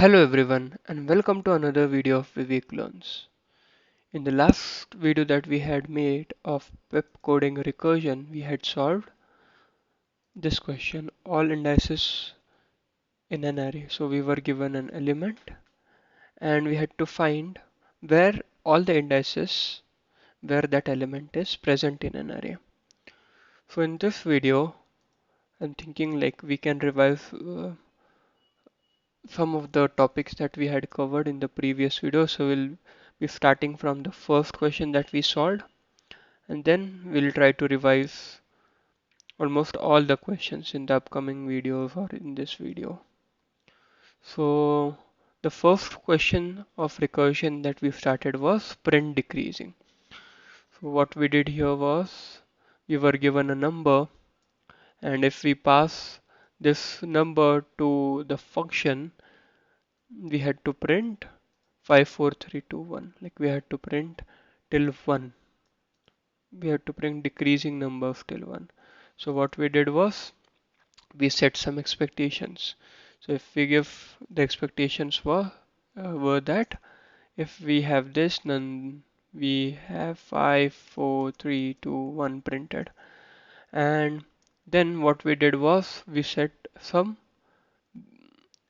Hello everyone and welcome to another video of Vivek Learns. In the last video that we had made of PepCoding Recursion, we had solved this question, all indices in an array. So we were given an element and we had to find where all the indices where that element is present in an array. So in this video, I'm thinking like we can revise some of the topics that we had covered in the previous video. So we'll be starting from the first question that we solved, and then we'll try to revise almost all the questions in the upcoming videos or in this video. So the first question of recursion that we started was print decreasing. So what we did here was we were given a number, and if we pass this number to the function, we had to print 5 4 3 2 1, like we had to print till 1. We had to print decreasing numbers till 1. So what we did was we set some expectations. So if we give the expectations were that if we have this, then we have 5 4 3 2 1 printed. And then what we did was we set some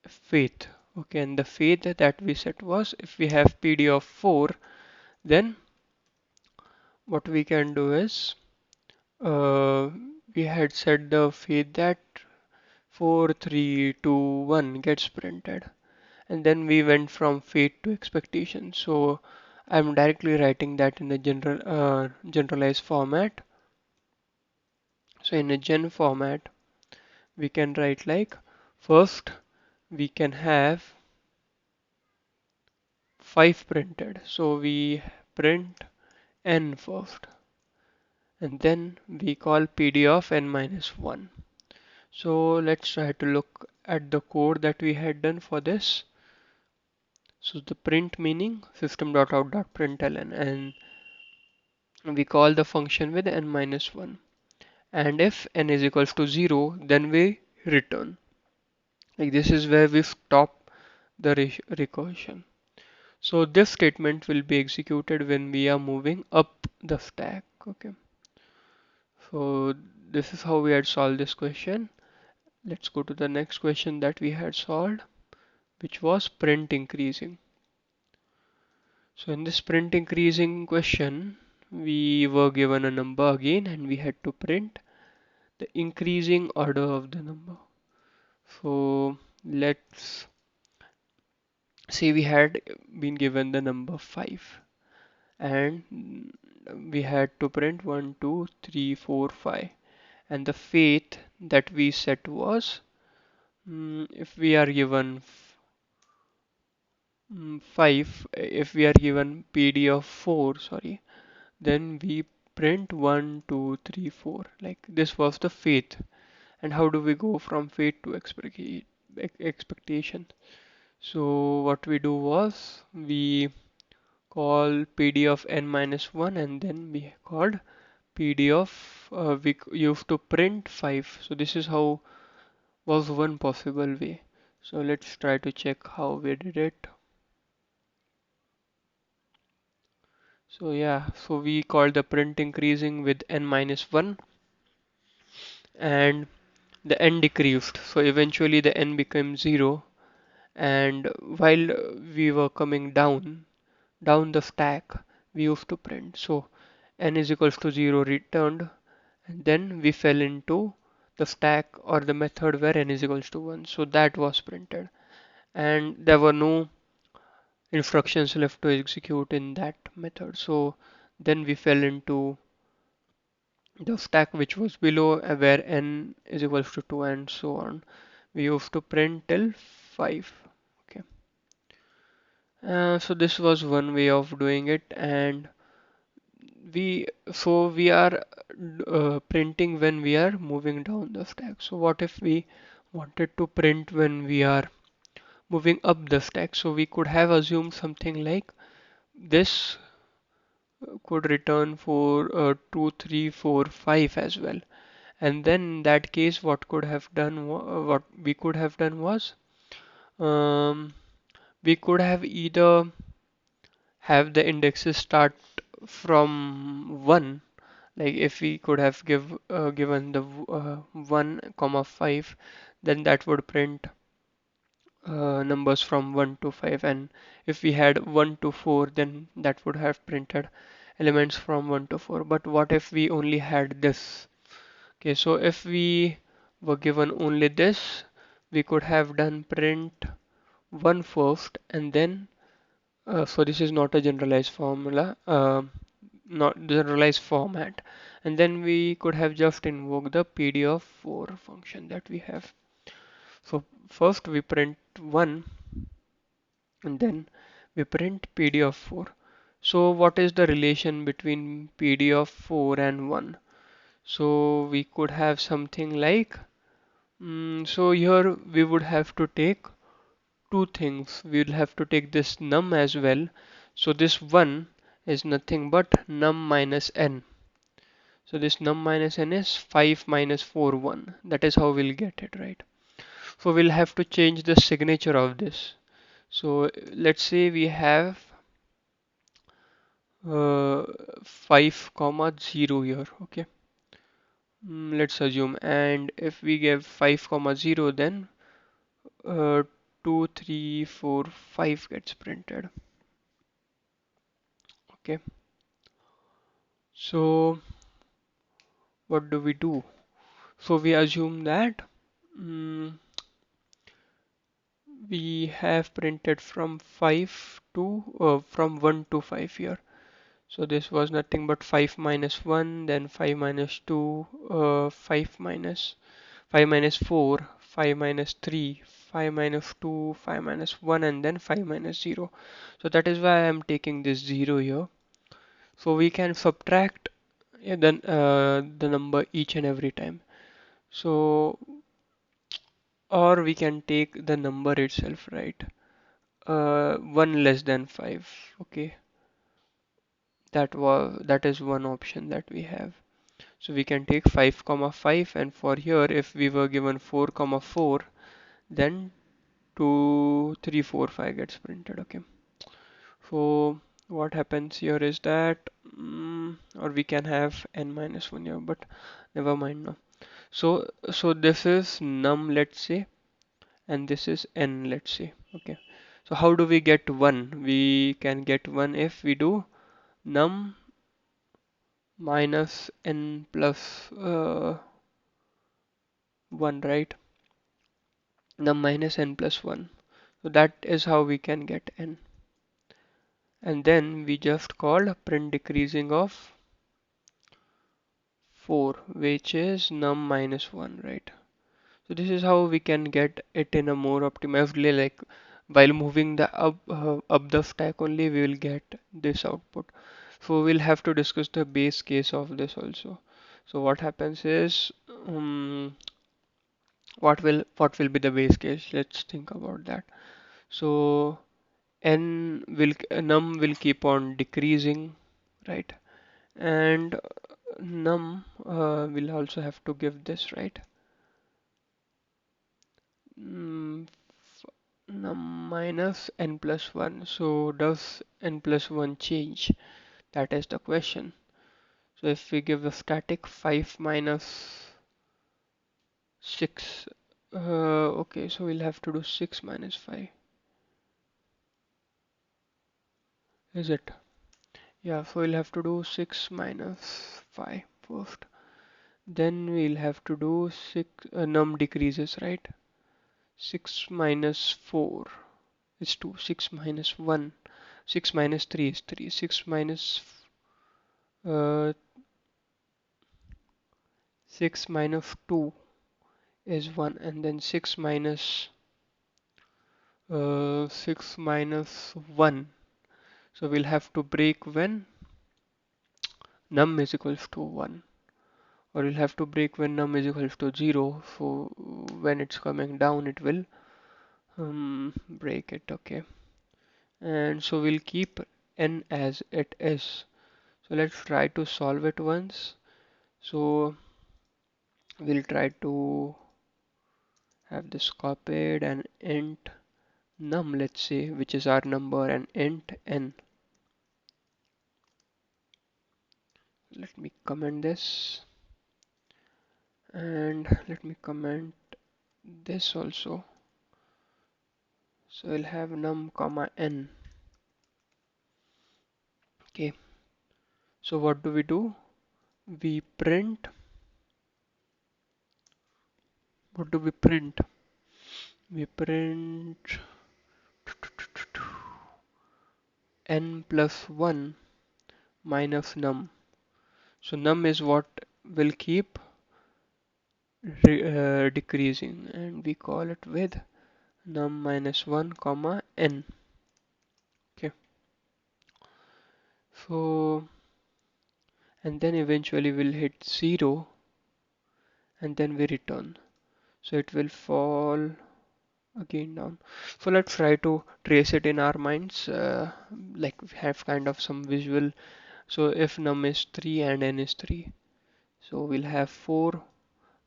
faith. Okay, and the faith that we set was if we have PD of 4, then what we can do is uh, we had set the faith that 4 3 2 1 gets printed, and then we went from fate to expectation. So I'm directly writing that in a generalized format. So in a gen format we can write like first we can have 5 printed, so we print n first, and then we call PD of n minus 1. So let's try to look at the code that we had done for this. So the print meaning system.out.println, and we call the function with n minus 1. And if n is equals to 0, then we return. Like this is where we stop the recursion. So this statement will be executed when we are moving up the stack. Okay. So this is how we had solved this question. Let's go to the next question that we had solved, which was print increasing. So in this print increasing question, we were given a number again and we had to print the increasing order of the number. So let's say we had been given the number 5 and we had to print 1, 2, 3, 4, 5, and the faith that we set was if we are given 5, if we are given PD of 4, sorry, then we print 1 2 3 4, like this was the faith. And how do we go from faith to expectation? So what we do was we call PD of n minus 1, and then we called PD of we used to print 5. So this is how was one possible way. So let's try to check how we did it. So yeah, so we called the print increasing with n minus 1, and the n decreased. So eventually the n became 0, and while we were coming down the stack, we used to print. So n is equals to 0 returned, and then we fell into the stack or the method where n is equals to 1. So that was printed, and there were no instructions left to execute in that method. So then we fell into the stack which was below where n is equals to 2 and so on. We used to print till 5. Okay. So this was one way of doing it, and we are printing when we are moving down the stack. So what if we wanted to print when we are moving up the stack? So we could have assumed something like this could return for 2 3 4 5 as well. And then in that case what we could have done was um, We could have either have the indexes start from 1, like if we could have given the 1 comma 5, then that would print numbers from 1 to 5, and if we had 1 to 4, then that would have printed elements from 1 to 4. But what if we only had this? Okay, so if we were given only this, we could have done print 1 first, and then so this is not a generalized formula, not generalized format, and then we could have just invoked the pd_4 function that we have. So first we print 1, and then we print pd_4. So what is the relation between pd_4 and 1? So we could have something like, so here we would have to take two things. We'll have to take this num as well. So this 1 is nothing but num minus n. So this num minus n is 5 minus 4, 1. That is how we'll get it, right? So we'll have to change the signature of this. So let's say we have uh, 5 comma 0 here, okay? Let's assume, and if we give 5 comma 0, then uh, 2, 3, 4, 5 gets printed, okay? So what do we do? So we assume that mm, we have printed from 5 to from 1 to 5 here. So this was nothing but 5 minus 1, then 5 minus 2, 5 minus 4, 5 minus 3, 5 minus 2, 5 minus 1, and then 5 minus 0. So that is why I am taking this 0 here. So we can subtract, yeah, then the number each and every time. So, or we can take the number itself, right? 1 less than 5. Okay, that is one option that we have. So we can take 5 comma 5, and for here if we were given 4 comma 4, then 2 3 4 5 gets printed. Okay, so what happens here is that or we can have n minus 1 here, but never mind now. So this is num, let's say, and this is n, let's say. Okay, so how do we get 1? We can get 1 if we do num minus n plus 1, right? Num minus n plus 1. So that is how we can get n. And then we just call print decreasing of 4, which is num minus 1, right? So this is how we can get it in a more optimized way, like while moving the up the stack only, we will get this output. So we'll have to discuss the base case of this also. So what happens is, what will be the base case? Let's think about that. So num will keep on decreasing, right? And num will also have to give this, right? Mm, num minus n plus 1. So does n plus 1 change? That is the question. So if we give a static 5 minus 6, okay, so we'll have to do 6 minus 5. Is it? Yeah, so we'll have to do 6 minus 5 first. Then we'll have to do 6, num decreases, right? 6 minus 4 is 2. 6 minus 1. 6 minus 3 is 3. 6 minus uh, 6 minus 2 is 1. And then 6 minus 1. So we'll have to break when num is equals to 1. Or we'll have to break when num is equals to 0. So when it's coming down, it will break it. Okay. And so we'll keep n as it is. So let's try to solve it once. So we'll try to have this copied and int num, let's say, which is our number, and int n. Let me comment this, and let me comment this also. So we'll have num comma n. Okay, so what do? We print, what do we print? We print n plus 1 minus num. So num is what will keep decreasing, and we call it with num minus 1 comma n. Okay, so and then eventually we'll hit 0 and then we return. So it will fall again down. So let's try to trace it in our minds, like we have kind of some visual. So if num is 3 and n is 3, so we'll have 4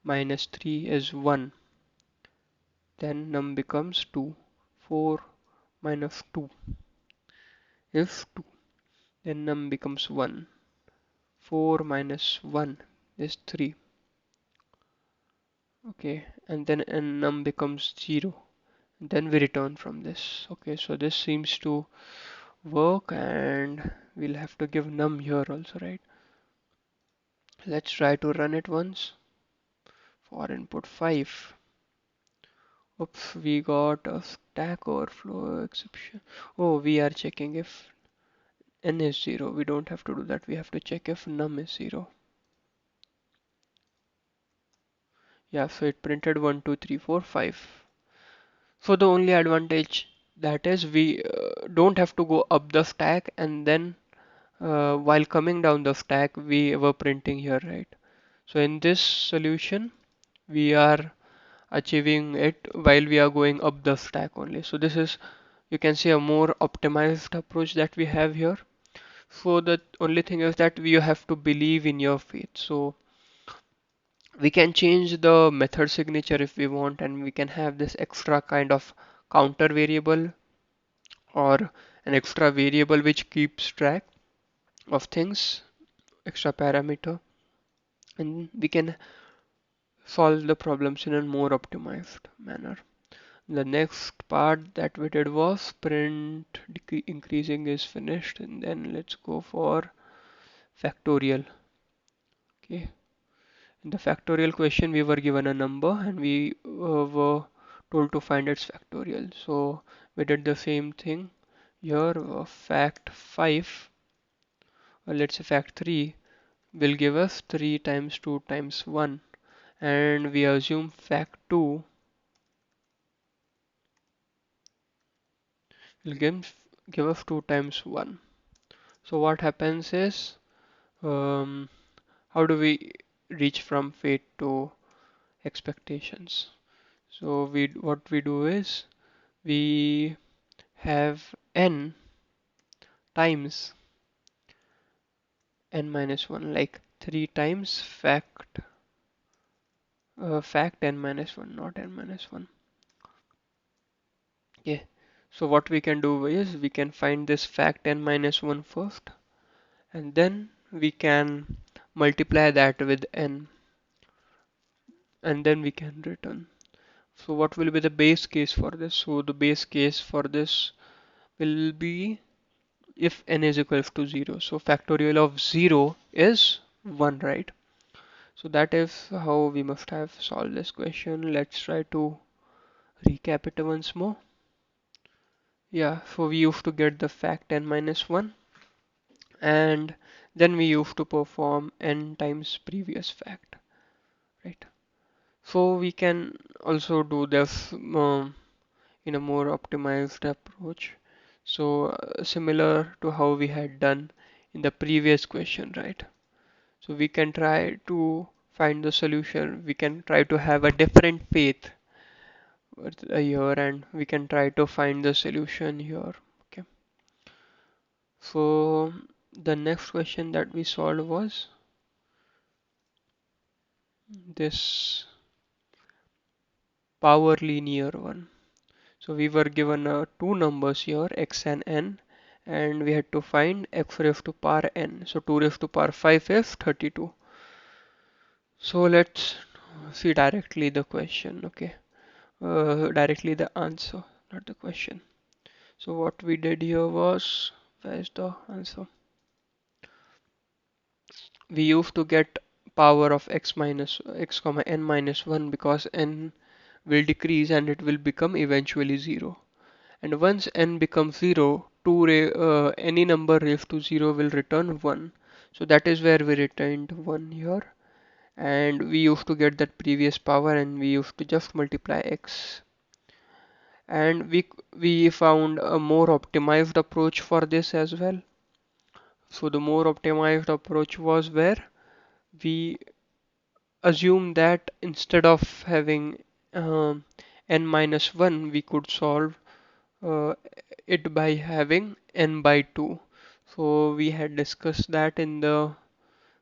minus 3 is 1. Then num becomes 2. 4 minus 2 is 2. Then num becomes 1. 4 minus 1 is 3. Okay, and then num becomes 0. Then we return from this. Okay, so this seems to work, and we'll have to give num here also, right? Let's try to run it once. For input 5. Oops, we got a stack overflow exception. Oh, we are checking if n is 0. We don't have to do that. We have to check if num is 0. Yeah, so it printed 1, 2, 3, 4, 5. So the only advantage that is we don't have to go up the stack, and then while coming down the stack we were printing here, right? So in this solution we are achieving it while we are going up the stack only. So this is, you can see, a more optimized approach that we have here. So the only thing is that you have to believe in your faith. So we can change the method signature if we want, and we can have this extra kind of counter variable or an extra variable which keeps track of things, extra parameter, and we can solve the problems in a more optimized manner. The next part that we did was print increasing is finished, and then let's go for factorial. Okay, in the factorial question we were given a number, and we were told to find its factorial. So we did the same thing here. Fact 5, or let's say fact 3, will give us 3 times 2 times 1, and we assume fact 2 will give us 2 times 1. So what happens is, um, how do we reach from fate to expectations? So what we do is we have n times n minus 1, like 3 times fact n minus 1, not n minus 1. Yeah. So what we can do is we can find this fact n minus 1 first, and then we can multiply that with n, and then we can return. So what will be the base case for this? So the base case for this will be if n is equals to 0. So factorial of 0 is 1, right? So that is how we must have solved this question. Let's try to recap it once more. Yeah, so we used to get the fact n minus 1, and then we used to perform n times previous fact, right? So we can also do this in a more optimized approach. So similar to how we had done in the previous question, right? So we can try to find the solution. We can try to have a different faith here, and we can try to find the solution here. Okay. So the next question that we solved was this power linear one. So we were given two numbers here, x and n, and we had to find x raised to power n. So 2 raised to power 5 is 32. So let's see directly the question, okay? Directly the answer, not the question. So what we did here was, where's the answer? We used to get power of x minus x comma n minus 1 because n will decrease and it will become eventually 0. And once n becomes 0, any number raised to 0 will return 1. So that is where we returned 1 here. And we used to get that previous power and we used to just multiply x. And we found a more optimized approach for this as well. So the more optimized approach was where we assume that instead of having um, n minus 1, we could solve uh, it by having n by 2. So we had discussed that in the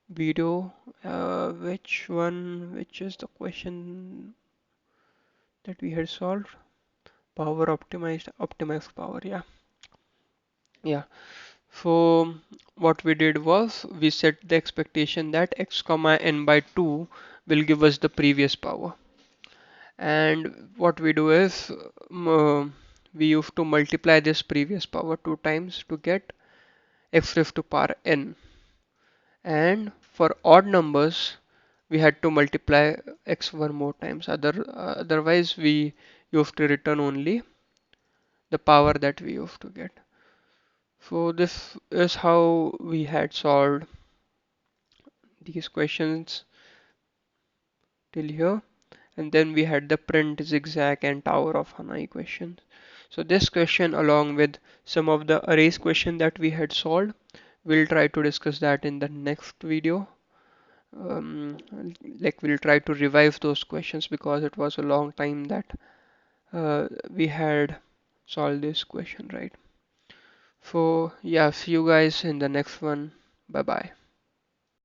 video. Which is the question that we had solved? Power optimized power, yeah. Yeah. So what we did was we set the expectation that x comma n by 2 will give us the previous power. And what we do is we used to multiply this previous power two times to get x raised to power n. And for odd numbers, we had to multiply x one more times. Otherwise, we used to return only the power that we used to get. So this is how we had solved these questions till here. And then we had the print, zigzag, and tower of Hanai questions. So this question, along with some of the arrays question that we had solved, we'll try to discuss that in the next video. um, like we'll try to revive those questions because it was a long time that we had solved this question, right? So yeah, see you guys in the next one. Bye bye.